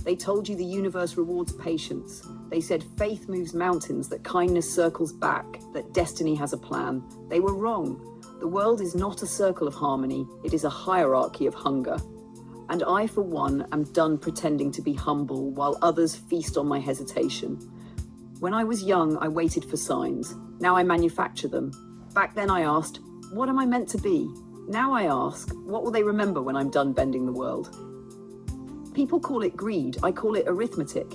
They told you the universe rewards patience. They said faith moves mountains, that kindness circles back, that destiny has a plan. They were wrong. The world is not a circle of harmony. It is a hierarchy of hunger. And I, for one, am done pretending to be humble while others feast on my hesitation. When I was young, I waited for signs. Now I manufacture them. Back then I asked, what am I meant to be? Now I ask, what will they remember when I'm done bending the world? People call it greed. I call it arithmetic.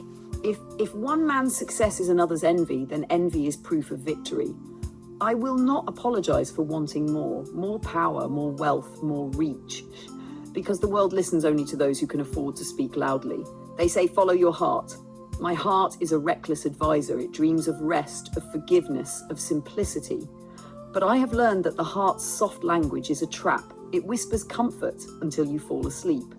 If one man's success is another's envy, then envy is proof of victory. I will not apologize for wanting more power, more wealth, more reach, because the world listens only to those who can afford to speak loudly. They say, follow your heart. My heart is a reckless advisor. It dreams of rest, of forgiveness, of simplicity. But I have learned that the heart's soft language is a trap. It whispers comfort until you fall asleep.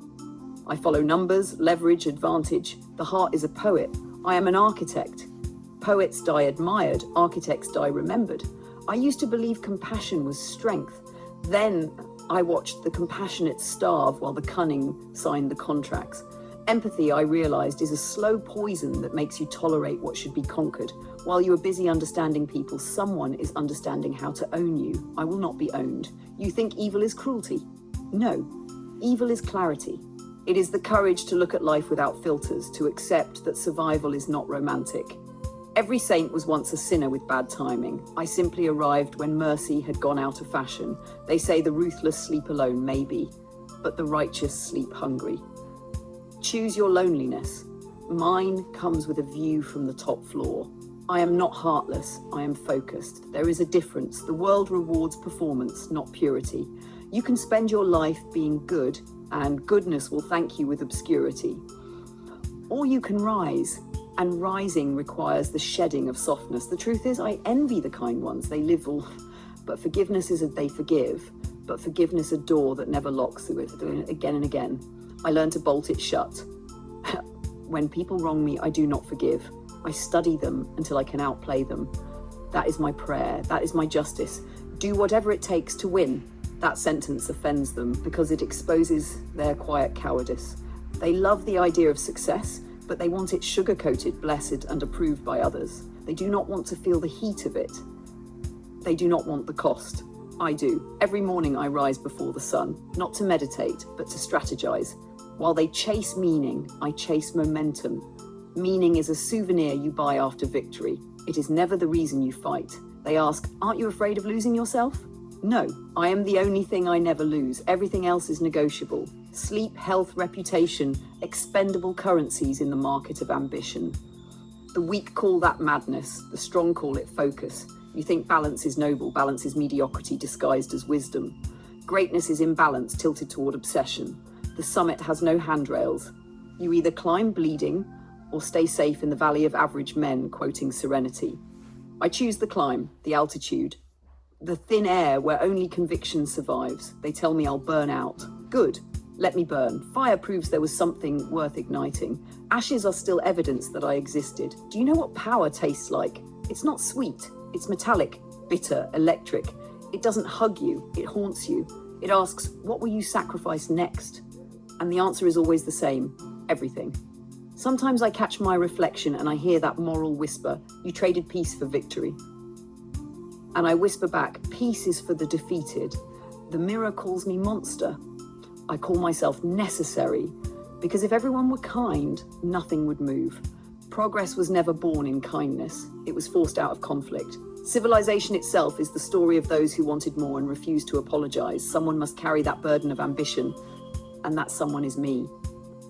I follow numbers, leverage, advantage. The heart is a poet. I am an architect. Poets die admired, architects die remembered. I used to believe compassion was strength. Then I watched the compassionate starve while the cunning signed the contracts. Empathy, I realized, is a slow poison that makes you tolerate what should be conquered. While you are busy understanding people, someone is understanding how to own you. I will not be owned. You think evil is cruelty? No, evil is clarity. It is the courage to look at life without filters, to accept that survival is not romantic. Every saint was once a sinner with bad timing. I simply arrived when mercy had gone out of fashion. They say the ruthless sleep alone, maybe, but the righteous sleep hungry. Choose your loneliness. Mine comes with a view from the top floor. I am not heartless, I am focused. There is a difference. The world rewards performance, not purity. You can spend your life being good, and goodness will thank you with obscurity. Or you can rise, and rising requires the shedding of softness. The truth is, I envy the kind ones. They live all, but forgiveness is that they forgive, but forgiveness a door that never locks through it, doing it again and again. I learn to bolt it shut. When people wrong me, I do not forgive. I study them until I can outplay them. That is my prayer. That is my justice. Do whatever it takes to win. That sentence offends them because it exposes their quiet cowardice. They love the idea of success, but they want it sugar-coated, blessed, and approved by others. They do not want to feel the heat of it. They do not want the cost. I do. Every morning I rise before the sun, not to meditate, but to strategize. While they chase meaning, I chase momentum. Meaning is a souvenir you buy after victory. It is never the reason you fight. They ask, aren't you afraid of losing yourself? No, I am the only thing I never lose. Everything else is negotiable. Sleep, health, reputation, expendable currencies in the market of ambition. The weak call that madness. The strong call it focus. You think balance is noble. Balance is mediocrity disguised as wisdom. Greatness is imbalance tilted toward obsession. The summit has no handrails. You either climb bleeding or stay safe in the valley of average men, quoting Serenity. I choose the climb, the altitude, the thin air where only conviction survives. They tell me I'll burn out. Good, let me burn. Fire proves there was something worth igniting. Ashes are still evidence that I existed. Do you know what power tastes like? It's not sweet, it's metallic, bitter, electric. It doesn't hug you, it haunts you. It asks, what will you sacrifice next? And the answer is always the same, everything. Sometimes I catch my reflection and I hear that moral whisper, you traded peace for victory. And I whisper back, peace is for the defeated. The mirror calls me monster. I call myself necessary, because if everyone were kind, nothing would move. Progress was never born in kindness. It was forced out of conflict. Civilization itself is the story of those who wanted more and refused to apologize. Someone must carry that burden of ambition, and that someone is me.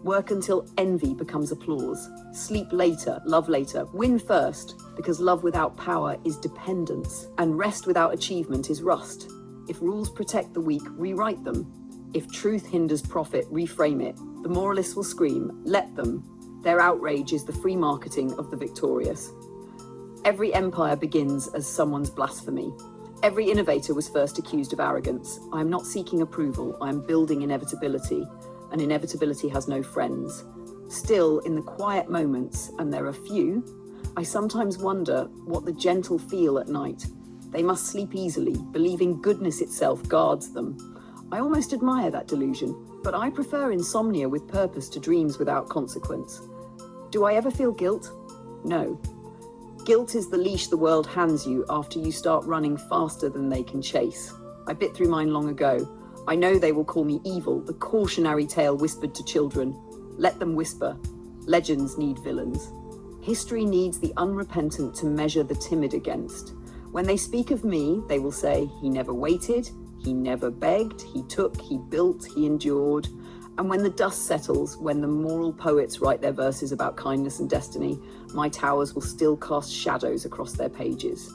Work until envy becomes applause. Sleep later, love later. Win first, because love without power is dependence, and rest without achievement is rust. If rules protect the weak, rewrite them. If truth hinders profit, reframe it. The moralists will scream, let them. Their outrage is the free marketing of the victorious. Every empire begins as someone's blasphemy. Every innovator was first accused of arrogance. I am not seeking approval, I am building inevitability, and inevitability has no friends. Still, in the quiet moments, and there are few, I sometimes wonder what the gentle feel at night. They must sleep easily, believing goodness itself guards them. I almost admire that delusion, but I prefer insomnia with purpose to dreams without consequence. Do I ever feel guilt? No. Guilt is the leash the world hands you after you start running faster than they can chase. I bit through mine long ago. I know they will call me evil, the cautionary tale whispered to children. Let them whisper. Legends need villains. History needs the unrepentant to measure the timid against. When they speak of me, they will say, he never waited, he never begged, he took, he built, he endured. And when the dust settles, when the moral poets write their verses about kindness and destiny, my towers will still cast shadows across their pages.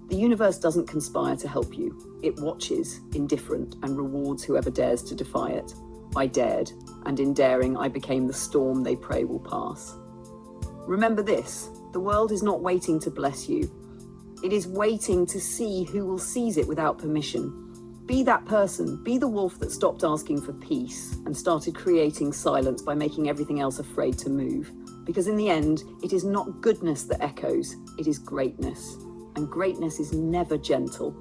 The universe doesn't conspire to help you. It watches, indifferent, and rewards whoever dares to defy it. I dared, and in daring, I became the storm they pray will pass. Remember this, the world is not waiting to bless you. It is waiting to see who will seize it without permission. Be that person, be the wolf that stopped asking for peace and started creating silence by making everything else afraid to move. Because in the end, it is not goodness that echoes, it is greatness. And greatness is never gentle.